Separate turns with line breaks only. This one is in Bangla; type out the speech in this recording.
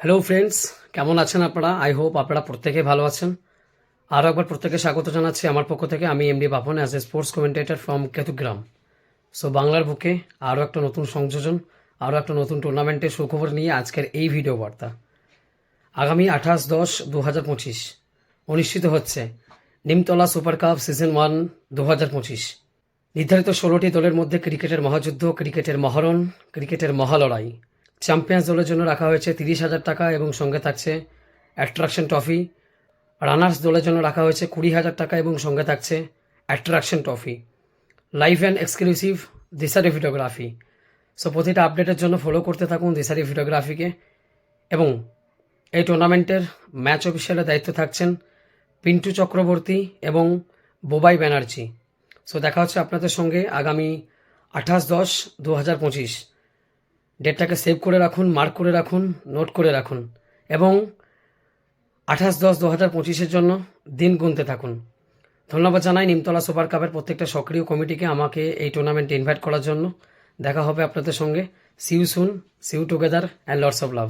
হ্যালো ফ্রেন্ডস, কেমন আছেন আপনারা? আই হোপ আপনারা প্রত্যেকে ভালো আছেন। আরও একবার প্রত্যেকে স্বাগত জানাচ্ছি আমার পক্ষ থেকে। আমি MD Bapan, as a sports commentator from Ketugram. So বাংলার বুকে আরও একটা নতুন সংযোজন, আরও একটা নতুন টুর্নামেন্টের সুখবর নিয়ে আজকের এই ভিডিও বার্তা। আগামী 28-10-2025 অনুষ্ঠিত হচ্ছে নিমতলা সুপার কাপ সিজন 1 2025। নির্ধারিত 16টি দলের মধ্যে ক্রিকেটের মহাযুদ্ধ, ক্রিকেটের মহারণ, ক্রিকেটের মহালড়াই। চ্যাম্পিয়ন্স দলের জন্য রাখা হয়েছে 30,000 টাকা এবং সঙ্গে থাকছে অ্যাট্রাকশন ট্রফি। রানার্স দলের জন্য রাখা হয়েছে 20,000 টাকা এবং সঙ্গে থাকছে attraction trophy. Live and exclusive Dishari videography. So প্রতিটা আপডেটের জন্য ফলো করতে থাকুন দিশারি ভিডিওগ্রাফিকে। এবং এই টুর্নামেন্টের ম্যাচ অফিসিয়ালের দায়িত্ব থাকছেন পিন্টু চক্রবর্তী এবং বোবাই ব্যানার্জি। সো দেখা হচ্ছে আপনাদের সঙ্গে আগামী 28-10-2025। ডেটটাকে সেভ করে রাখুন, মার্ক করে রাখুন, নোট করে রাখুন এবং 28-10-2025 জন্য দিন গুনতে থাকুন। ধন্যবাদ জানাই নিমতলা সুপার কাপের প্রত্যেকটা সক্রিয় কমিটিকে আমাকে এই টুর্নামেন্টে ইনভাইট করার জন্য। দেখা হবে আপনাদের সঙ্গে। See you soon, see you together and lots of love.